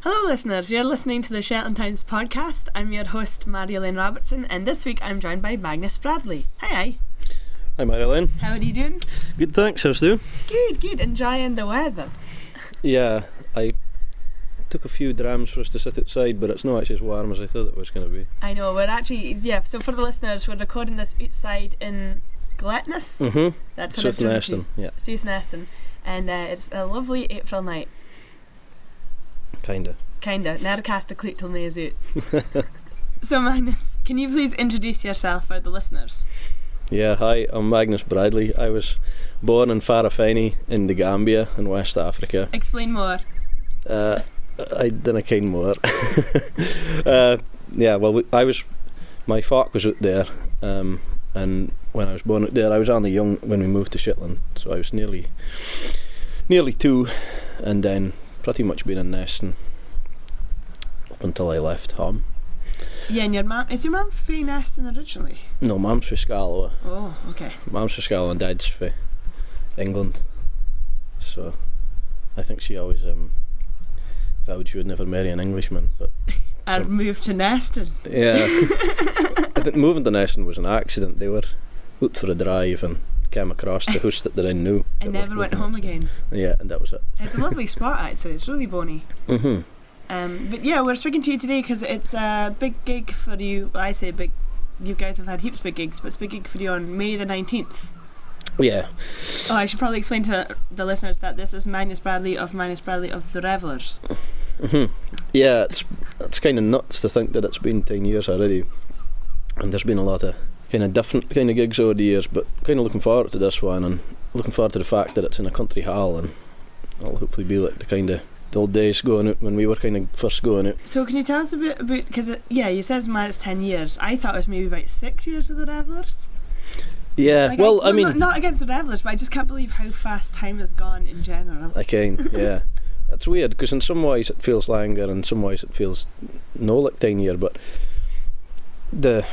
Hello listeners, you're listening to the Shetland Times podcast. I'm your host Marjolein Robertson, and this week I'm joined by Magnus Bradley. Hi. Hi Marjolein. How are you doing? Good, thanks. How's you? Good. Enjoying the weather. Yeah, I took a few drams for us to sit outside, but it's not actually as warm as I thought it was going to be. I know, we're actually, so for the listeners, we're recording this outside in Gletness. Mm-hmm. That's Sutherneston, yeah. Sutherneston. And it's a lovely April night. Kinda. Never cast a cleat till May is out. So Magnus, can you please introduce yourself for the listeners? Yeah, hi, I'm Magnus Bradley. I was born in Farafeni in the Gambia in West Africa. Explain more. I didn't kind more. My folk was out there, and when I was born out there, I was only young when we moved to Shetland, so I was nearly 2, and then pretty much been in nesting up until I left home. Yeah, and is your mum from Neston originally? No, mum's from Scalawa. Oh, okay. Mum's from Scalawa and dad's from England. So I think she always vowed she would never marry an Englishman. But I'd moved to Neston. Yeah. I think moving to Neston was an accident. They were out for a drive and came across the house that they're in now. And never went home again. Yeah, and that was it. It's a lovely spot actually, it's really bonny. Mm-hmm. But yeah, we're speaking to you today because it's a big gig for you. Well, I say big, you guys have had heaps of big gigs, but it's a big gig for you on May the 19th. Yeah. Oh, I should probably explain to the listeners that this is Magnus Bradley of the Revellers. Mm-hmm. Yeah, it's kind of nuts to think that it's been 10 years already, and there's been a lot of kind of different kind of gigs over the years, but kind of looking forward to this one and looking forward to the fact that it's in a country hall, and it'll hopefully be like the old days going out when we were kind of first going out. So can you tell us a bit about, because you said it's 10 years, I thought it was maybe about 6 years of the Revellers. Yeah, I mean, not against the Revellers, but I just can't believe how fast time has gone in general. I can, yeah. It's weird because in some ways it feels longer, and in some ways it feels no like 10 years, but the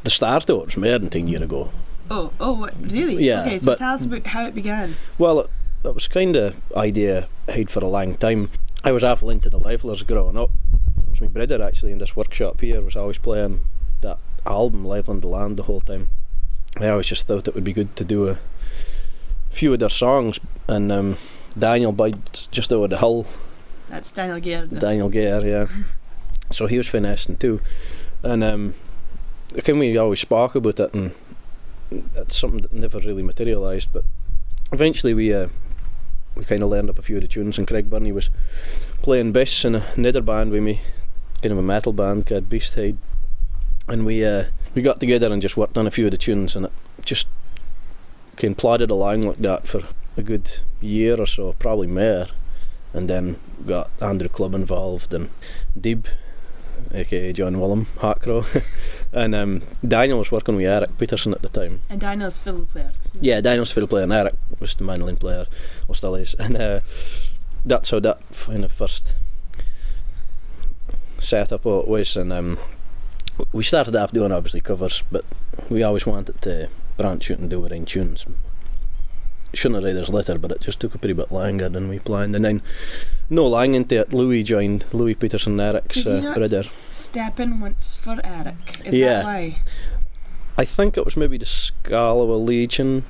start of it was more than 10 years ago. Oh, what, really? Yeah. Okay, so tell us about how it began. Well, it was kind of idea I had for a long time. I was awful into the Revellers growing up. It was my brother actually in this workshop here was always playing that album Live on the Land the whole time. I always just thought it would be good to do a few of their songs, and Daniel Bide just over the hill. That's Daniel Gare. Daniel Gare, yeah. So he was finessing too, and we always spoke about it, and it's something that never really materialised. But eventually we kind of learned up a few of the tunes, and Craig Burney was playing bass in another band with me, kind of a metal band called Beasthead, and we got together and just worked on a few of the tunes, and it just kind of plodded along like that for a good year or so, probably more, and then got Andrew Clubb involved and Deeb, aka John Willem Hackrow, and Daniel was working with Eric Peterson at the time. And Daniel's fiddle player. Yeah, Daniel's fiddle player, and Eric was the mandolin player, or still is, and that's how that kind of first set up was, and we started off doing obviously covers, but we always wanted to branch out and do our own tunes. Shouldn't have read this letter, but it just took a pretty bit longer than we planned, and then no long into it, Louis joined, Louis Peterson, Eric's brother. Step in once for Eric, is that why? I think it was maybe the Scalawa Legion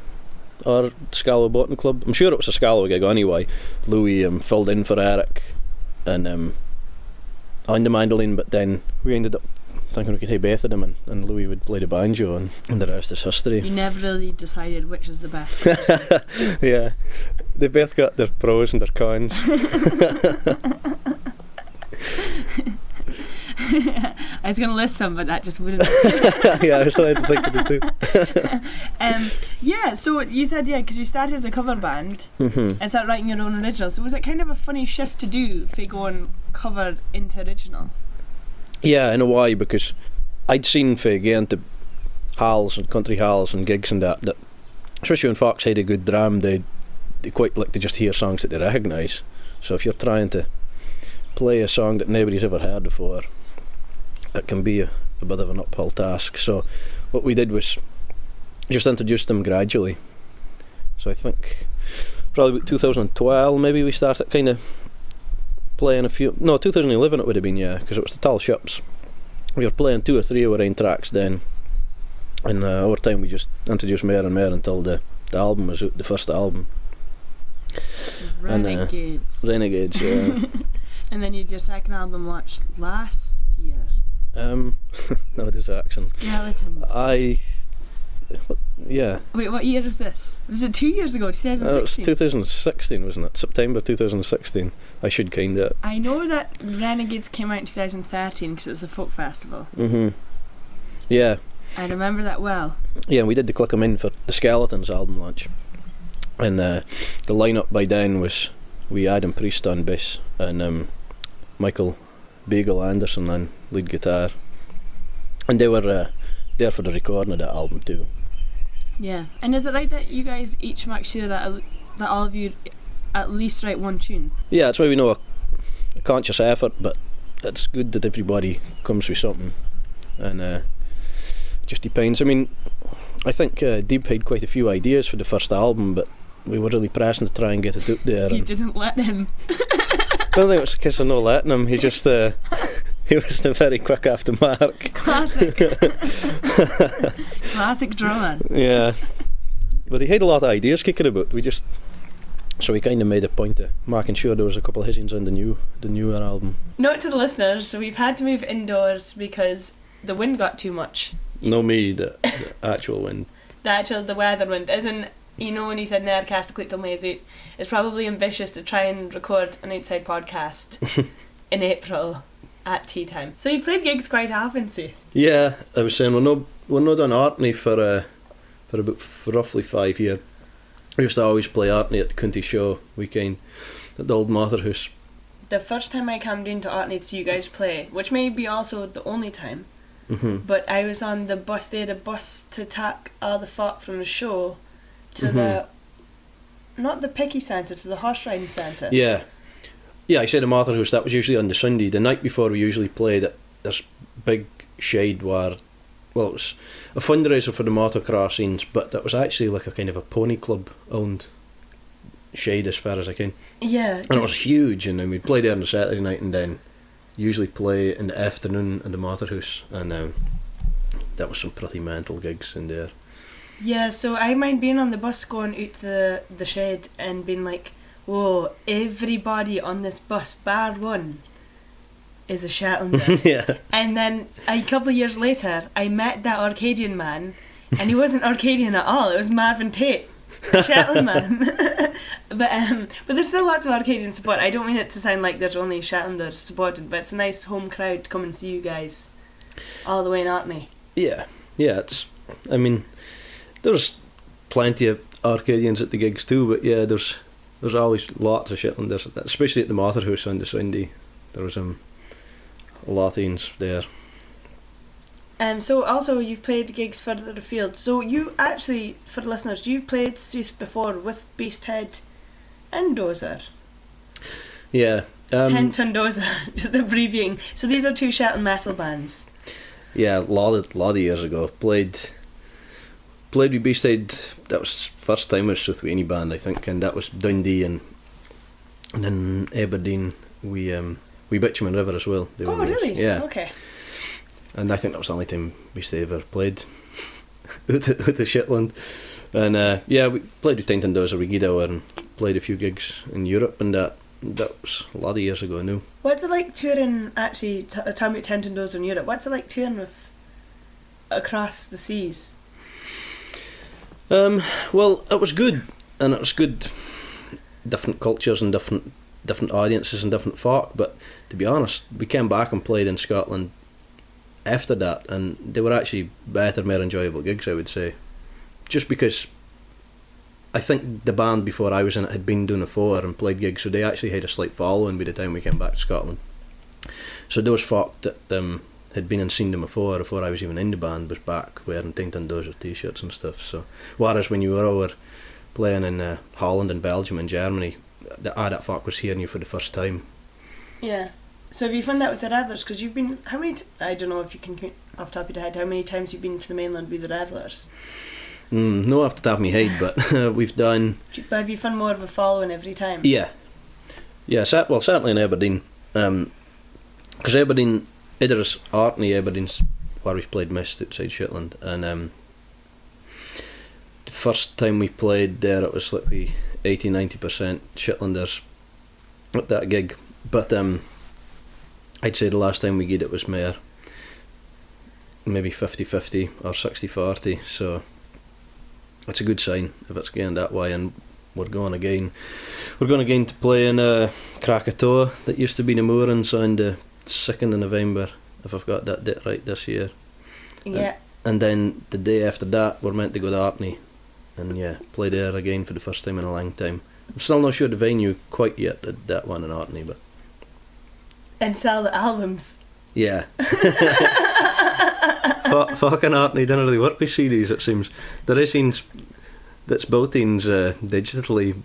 or Scalawa Botany Club. I'm sure it was a Scalawa gig anyway. Louis filled in for Eric and on the mandolin, but then we ended up thinking we could have both of them, and Louis would play the banjo, and the rest is history. You never really decided which is the best person. Yeah, they both got their pros and their cons. I was going to list some, but that just wouldn't. Yeah, I was trying to think of it too. So you said, because you started as a cover band and started writing your own originals. So was it kind of a funny shift to do, if you go and cover into original? Yeah, in a way, because I'd seen for going to halls and country halls and gigs and that especially when folks had a good dram, they quite like to just hear songs that they recognise. So if you're trying to play a song that nobody's ever heard before, it can be a bit of an uphill task. So what we did was just introduce them gradually. So I think probably about 2012 maybe we started kind of playing 2011 it would have been, yeah, because it was the Tall Ships. We were playing 2 or 3 of our own tracks then, and over time we just introduced more and more until the album was out, the first album. Renegades. Renegades, yeah. And then you did your second album launched last year. No distraction. Skeletons. Yeah. Wait, what year is this? Was it 2 years ago, 2016? It was 2016, wasn't it? September 2016. I should kind of. I know that Renegades came out in 2013 because it was a folk festival. Yeah. I remember that well. Yeah, we did the Click 'em In for the Skeletons album launch. And the lineup by then was Adam Priest on bass and Michael Bagel Anderson on lead guitar. And they were there for the recording of that album too. Yeah, and is it right that you guys each make sure that all of you at least write one tune? Yeah, that's why we know a conscious effort, but it's good that everybody comes with something, and it just depends. I mean, I think Deeb had quite a few ideas for the first album, but we were really pressing to try and get it out there. You didn't let him. I don't think it was because of not letting him. He just he was very quick off the mark. Classic. Classic drummer. Yeah, but he had a lot of ideas kicking about. So we kind of made a point of making sure there was a couple of his on the newer album. Note to the listeners: so we've had to move indoors because the wind got too much. No, me, the actual wind. The weather wind isn't. You know when you said Nerdcast to click till May's out, it's probably ambitious to try and record an outside podcast in April at tea time. So you played gigs quite often, Seth. Yeah, I was saying we're not done Orkney for roughly 5 years. We used to always play Orkney at the County Show weekend at the old Mother House. The first time I came down to Orkney to see you guys play, which may be also the only time, but I was on the bus. They had a bus to take all the folk from the show to the, not the picky centre, to the horse riding centre. Yeah, I said the Mother House, that was usually on the Sunday. The night before we usually played at this big shed where, well, it was a fundraiser for the motocrossings, but that was actually like a kind of a pony club owned shed as far as I can. Yeah. And it was huge, and then we'd play there on the Saturday night and then usually play in the afternoon in the Mother House, and that was some pretty mental gigs in there. Yeah, so I mind being on the bus going out to the shed and being like, whoa, everybody on this bus, bar one, is a Shetlander. Yeah. And then a couple of years later, I met that Arcadian man, and he wasn't Arcadian at all, it was Marvin Tate, Shetland man. But there's still lots of Arcadian support. I don't mean it to sound like there's only Shetlanders supported, but it's a nice home crowd to come and see you guys all the way in Orkney. Yeah, I mean, there's plenty of Arcadians at the gigs too, but yeah, there's always lots of Shetlanders, especially at the Mother House on the Sunday. There was Lothians there. So also you've played gigs further afield. So you actually, for the listeners, you've played Sooth before with Beasthead and Dozer. Yeah. 10 Ton Dozer, just abbreviating. So these are two Shetland metal bands. Yeah, a lot of years ago. Played with Beasthead. That was first time I was with any band, I think, and that was Dundee, and in Aberdeen we Bitumen River as well. Oh really? Yeah. Okay. And I think that was the only time Beasthead ever played with the Shetland. And we played with 10 Ton Dozer, we Guido, and played a few gigs in Europe, and that was a lot of years ago now. What's it like touring, actually, talking about 10 Ton Dozer in Europe, what's it like touring with across the seas? Well, it was good, and it was good, different cultures and different audiences and different folk, but to be honest, we came back and played in Scotland after that, and they were actually better, more enjoyable gigs, I would say, just because I think the band before I was in it had been doing it before and played gigs, so they actually had a slight following by the time we came back to Scotland. So those folk that had been and seen them before I was even in the band was back wearing 10 Ton Dozer t-shirts and stuff. So whereas when you were over playing in Holland and Belgium and Germany, that folk was hearing you for the first time. Yeah. So have you found that with the Revellers? Because you've been, how many, I don't know if you can count off the top of your head, how many times you've been to the mainland with the Revellers? No off the top of my head, but we've done... But have you found more of a following every time? Yeah. Yeah, certainly in Aberdeen. Because Aberdeen, either is Orkney, Aberdeen's where we've played most outside Shetland, and the first time we played there it was like 80-90% Shetlanders at that gig, but I'd say the last time we did it was more maybe 50-50 or 60-40, so it's a good sign if it's going that way. And we're going again to play in Krakatoa, that used to be the Moorings, on the 2nd of November, if I've got that date right, this year. Yeah. And then the day after that we're meant to go to Orkney and play there again for the first time in a long time. I'm still not sure the venue quite yet at that one in Orkney, but and sell the albums. Yeah. Fucking Orkney didn't really work with CDs, it seems. There is things that's built in digitally,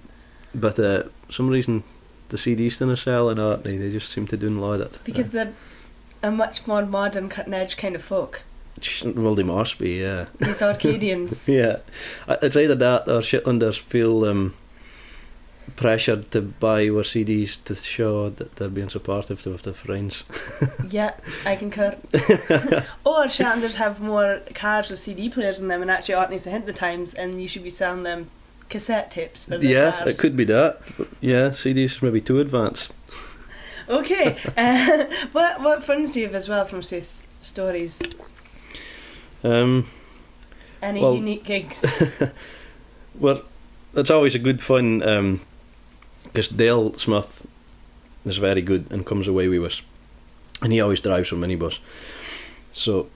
but for some reason the CDs didn't sell in Orkney. They just seem to download it. Because they're a much more modern, cutting edge kind of folk. Well, they must be, yeah. These Arcadians. Yeah. It's either that or Shetlanders feel pressured to buy our CDs to show that they're being supportive of their friends. Yeah, I concur. Or Shetlanders have more cars with CD players in them, and actually Orkney's ahead of the times, and you should be selling them cassette tapes for their cars. It could be that. But yeah, CDs are maybe too advanced. Okay. What funs do you have as well from South Stories? Any unique gigs? Well, it's always a good fun, because Dale Smith is very good and comes away with us, and he always drives a minibus, so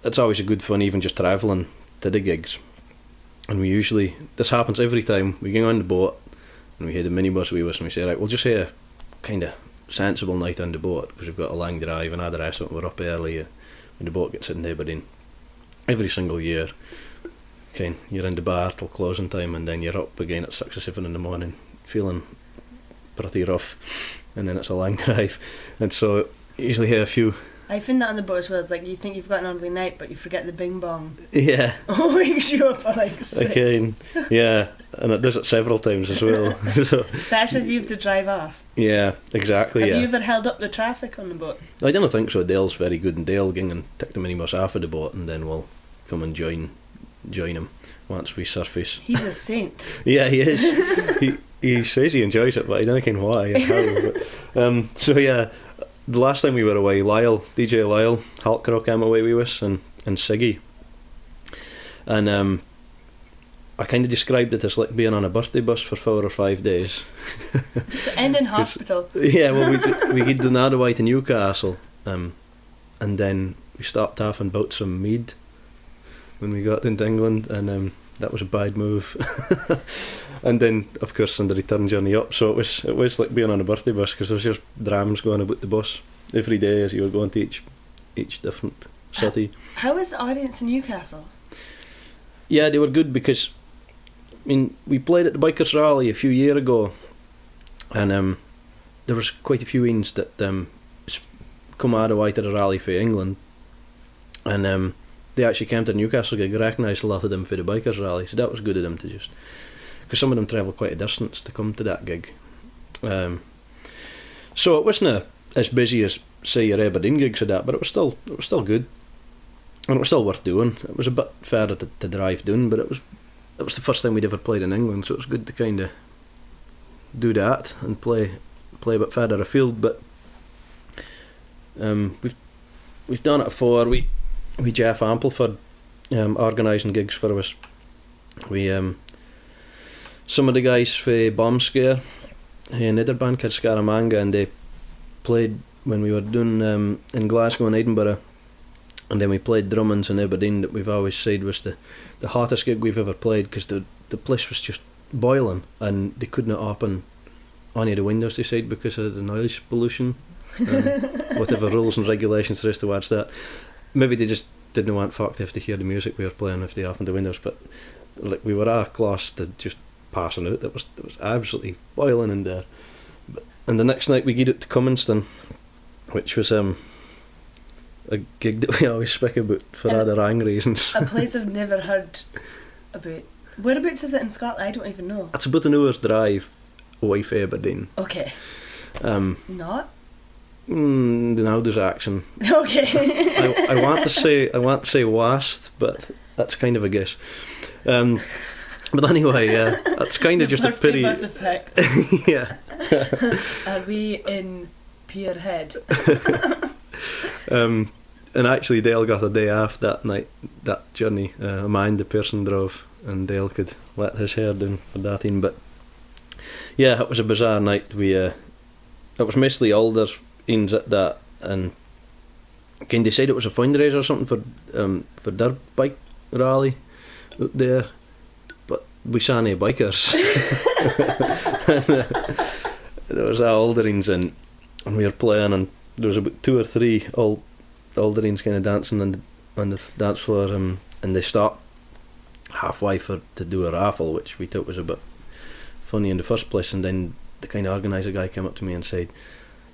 it's always a good fun even just travelling to the gigs. And we usually, this happens every time, we go on the boat and we had a minibus with us and we say, right, we'll just have a kind of sensible night on the boat because we've got a long drive and all the rest of it. We're up early when the boat gets in Aberdeen every single year. Okay, you're in the bar till closing time and then you're up again at 6 or 7 in the morning feeling pretty rough, and then it's a long drive, and so usually have a few. I find that on the boat as well. It's like you think you've got an early night but you forget the bing bong. Yeah. Wakes you up at like 6. Okay, yeah, and it does it several times as well. So, especially if you have to drive off. Yeah, exactly. Have you ever held up the traffic on the boat? I don't think so. Dale's very good, and Dale ging and take the minibus off of the boat, and then we'll come and join him once we surface. He's a saint. Yeah, he is. He says he enjoys it, but I don't know why or how. But, so yeah, the last time we were away, DJ Lyle Halkrow came away with us, and Siggy, and I kind of described it as like being on a birthday bus for 4 or 5 days. And in hospital. Yeah, well, we get another way to Newcastle, and then we stopped off and bought some mead when we got into England, and that was a bad move. And then, of course, on the return journey up, so it was like being on a birthday bus, because there was just drams going about the bus every day as you were going to each different city. How was the audience in Newcastle? Yeah, they were good, because I mean, we played at the Bikers Rally a few years ago, and there was quite a few ins that come out of the way to the rally for England, and they actually came to the Newcastle gig. I recognised a lot of them for the Bikers Rally, so that was good of them to just, because some of them travel quite a distance to come to that gig. So it wasn't as busy as say your Aberdeen gigs or that, but it was still good, and it was still worth doing. It was a bit further to drive down, but it was the first time we'd ever played in England, so it was good to kind of do that and play a bit further afield. But we've done it before. We Jeff Ampleford organising gigs for us. We some of the guys for Bomb Scare, another band called Scaramanga, and they played when we were doing in Glasgow and Edinburgh, and then we played Drummond's in Aberdeen, that we've always said was the hottest gig we've ever played, because the place was just boiling and they couldn't open any of the windows, they said, because of the noise pollution and whatever rules and regulations there is towards that. Maybe they just didn't want folk to have to hear the music we were playing if they opened the windows, but like we were close to just passing out. It was absolutely boiling in there. And the next night we get it to Cumminston, which was a gig that we always speak about for other wrong reasons. A place I've never heard about. Whereabouts is it in Scotland? I don't even know. It's about an hour's drive away from Aberdeen. Okay. Not? No, there's action. Okay. I want to say Wast, but that's kind of a guess. But anyway, that's kind of just a pity. Bus effect. Yeah. Are we in Pierhead? And actually, Dale got a day off that night, that journey. Mind the person drove, and Dale could let his hair down for that in. But yeah, it was a bizarre night. It was mostly older ins at that, and can they said it was a fundraiser or something for their bike rally out there, but we saw no bikers. And, there was olderings and we were playing, and there was about 2 or 3 olderings kind of dancing on the dance floor, and they stopped halfway to do a raffle, which we thought was a bit funny in the first place. And then the kind of organiser guy came up to me and said,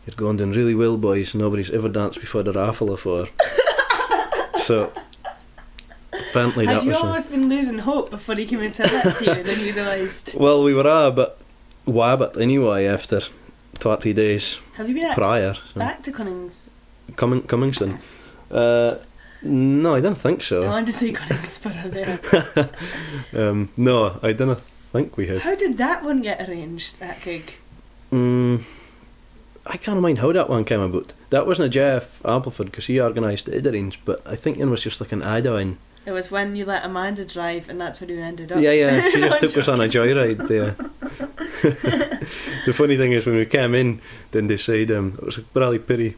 "You're going doing really well, boys. Nobody's ever danced before the raffle before." So apparently that was... Had you almost been losing hope before he came and said that to you, and then you realised? Well, we were a bit wabbit anyway after 30 days. Have you been prior back to Cunnings? Cummingston? No, I don't think so. I wanted to say Coningsborough there. No, I don't think we have. How did that one get arranged, that gig? I can't mind how that one came about. That wasn't a Jeff Ampleford, because he organised the Idarines, but I think it was just like an add-on. It was when you let Amanda drive, and that's where you ended up. Yeah, she just took us on a joyride there. The funny thing is, when we came in, then they said, it was a Bradley Perry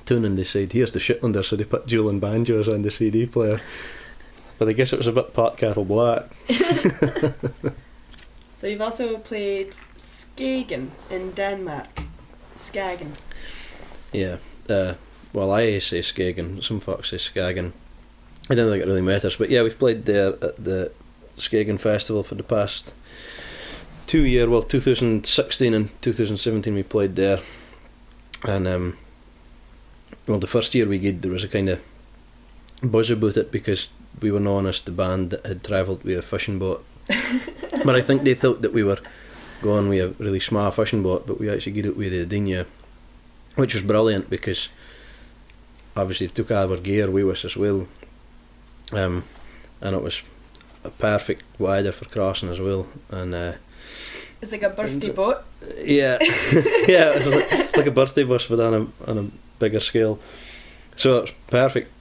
tune, and they said, "Here's the Shetlander," so they put dual and banjos on the CD player. But I guess it was a bit Pot Kettle Black. So you've also played Skagen in Denmark. Skagen. Yeah. Well, I say Skagen. Some folks say Skagen. I don't think it really matters. But yeah, we've played there at the Skagen Festival for the past 2 years. Well, 2016 and 2017 we played there. And, well, the first year we did, there was a kind of buzz about it because we were known as the band that had travelled with a fishing boat. But I think they thought that we were going with a really small fishing boat, but we actually did it with a dinghy, which was brilliant because obviously it took all our gear with us as well, and it was a perfect weather for crossing as well. And it's like a birthday boat. Yeah, yeah, it was like a birthday bus, but on a bigger scale. So it was perfect,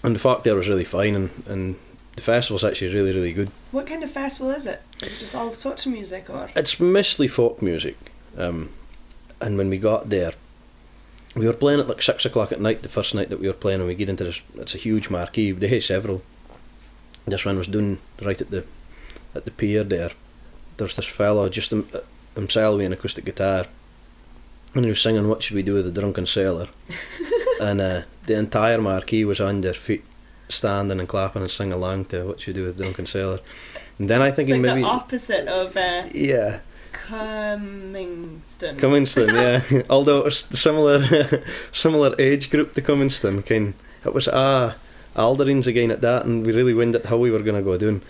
and the fact there was really fine, and the festival's actually really, really good. What kind of festival is it? Is it just all sorts of music, or? It's mostly folk music. And when we got there, we were playing at like 6 o'clock at night, the first night that we were playing, and we get into this, it's a huge marquee. They have several. This one was done right at the pier there. There's this fellow, just himself with an acoustic guitar, and he was singing "What Should We Do with the Drunken Sailor?" And the entire marquee was on their feet, standing and clapping and singing along to "What Should We Do with the Drunken Sailor?" And then I think it's like maybe the opposite of yeah, Cummingston, yeah. Although it was similar age group to Cummingston. It was Alderines again at that, and we really wondered how we were going to go doing.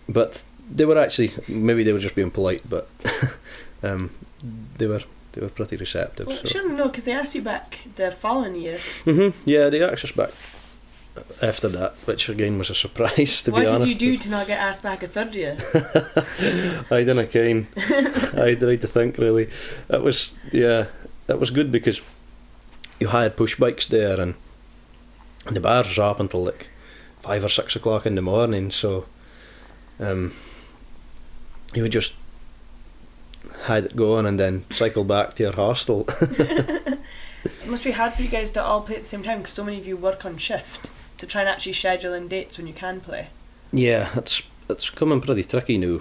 But they were actually, maybe they were just being polite, but they were pretty receptive. Well, so. Shouldn't know, because they asked you back the following year. Yeah, they asked us back after that, which again was a surprise, to be honest. What did you do to not get asked back a third year? I didn't care. I tried to think, really. It was good because you had push bikes there, and the bars was up until like 5 or 6 o'clock in the morning, so you would just had it going and then cycle back to your hostel. It must be hard for you guys to all play at the same time, because so many of you work on shift to try and actually schedule in dates when you can play. Yeah, it's coming pretty tricky now.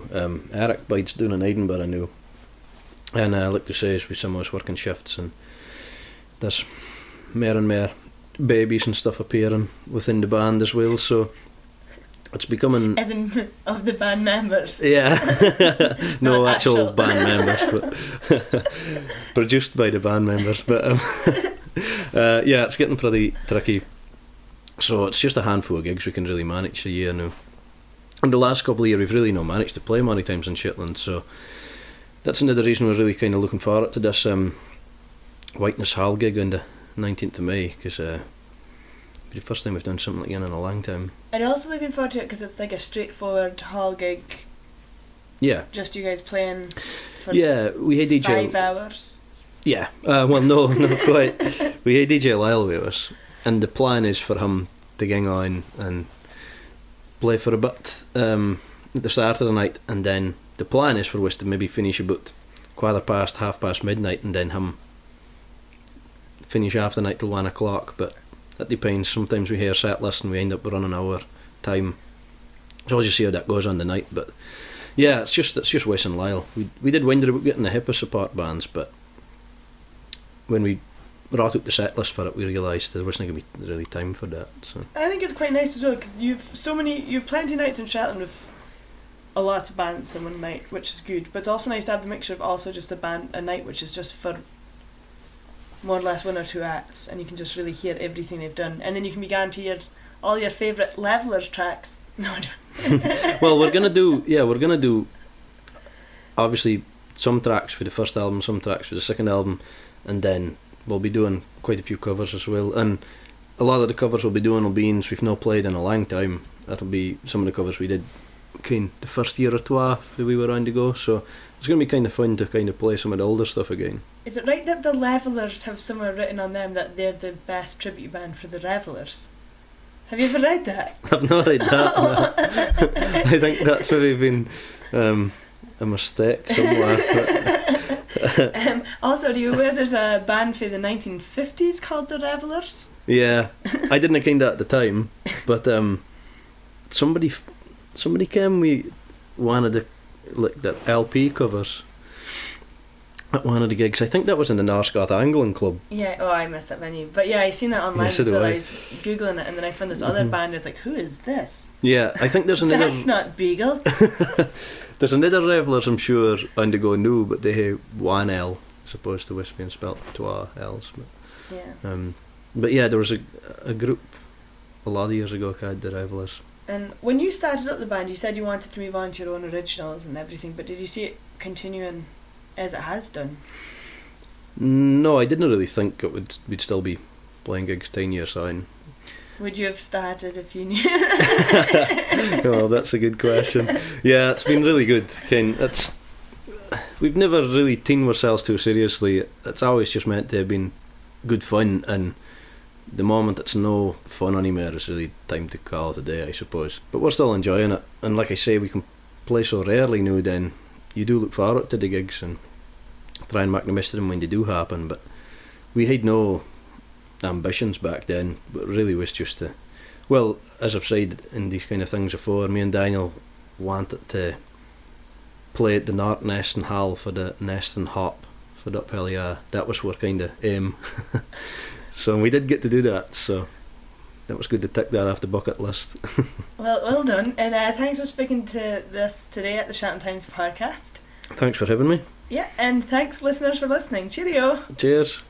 Eric bides doing in Edinburgh now, and like to say, is with some of us working shifts, and there's more and more babies and stuff appearing within the band as well, so it's becoming... As in, of the band members? Yeah. No actual band members, but produced by the band members. But yeah, it's getting pretty tricky. So it's just a handful of gigs we can really manage a year now. And the last couple of years we've really not managed to play many times in Shetland, so that's another reason we're really kind of looking forward to this Whiteness Hall gig on the 19th of May, because it'll be the first time we've done something like that in a long time. And also looking forward to it because it's like a straightforward hall gig. Yeah. Just you guys playing for Yeah, we had DJ... 5 hours. Yeah, well, no, not quite. We had DJ Lyle with us, and the plan is for him to gang on and play for a bit at the start of the night, and then the plan is for us to maybe finish about 1:15, midnight, and then him finish after the night till 1 o'clock. But that depends. Sometimes we hear set list and we end up running our time, so I'll just see how that goes on the night. But yeah, it's just Wes and Lyle. We did wonder about getting the hipper support bands, but when we brought out the set list for it, we realised there wasn't going to be really time for that. So I think it's quite nice as well because you've plenty of nights in Shetland with a lot of bands in one night, which is good. But it's also nice to have the mixture of also just a night which is just for more or less 1 or 2 acts, and you can just really hear everything they've done, and then you can be guaranteed all your favourite Revellers tracks. No, well, we're gonna do obviously some tracks for the first album, some tracks for the second album, and then we'll be doing quite a few covers as well. And a lot of the covers we'll be doing will be ones we've not played in a long time. That'll be some of the covers we did the first year or two that we were on to go. So it's going to be kind of fun to kind of play some of the older stuff again. Is it right that the Revellers have somewhere written on them that they're the best tribute band for the Revellers? Have you ever read that? I've not read that. No. I think that's maybe been a mistake somewhere. Also, are you aware there's a band for the 1950s called the Revellers? Yeah, I didn't kind of at the time, but somebody came with one of the LP covers at one of the gigs. I think that was in the Northcott Angling Club. Yeah, oh, I missed that venue. But yeah, I seen that online as well. I was Googling it, and then I found this other band. I was like, who is this? Yeah, I think there's another... That's not Beagle. There's another Revellers, I'm sure, on the go new, but they have one L as opposed to West being spelt with 2 L's. But, yeah. But yeah, there was a group a lot of years ago called the Revellers. And when you started up the band, you said you wanted to move on to your own originals and everything, but did you see it continuing as it has done? No, I didn't really think we'd still be playing gigs 10 years on. Would you have started if you knew? Well, that's a good question. Yeah, it's been really good, Ken. We've never really taken ourselves too seriously. It's always just meant to have been good fun, and the moment it's no fun anymore is really time to call it a day, I suppose. But we're still enjoying it, and like I say, we can play so rarely now, then you do look forward to the gigs and try and make the most of them when they do happen. But we had no ambitions back then, but really was just to, well, as I've said in these kind of things before, me and Daniel wanted to play at the North Nest and Hall for the Nest and Hop for the uphill. Yeah, that was our kind of aim. So we did get to do that, so that was good to tick that off the bucket list. Well done, and thanks for speaking to this today at the Shetland Times podcast. Thanks for having me. Yeah, and thanks listeners for listening. Cheerio. Cheers.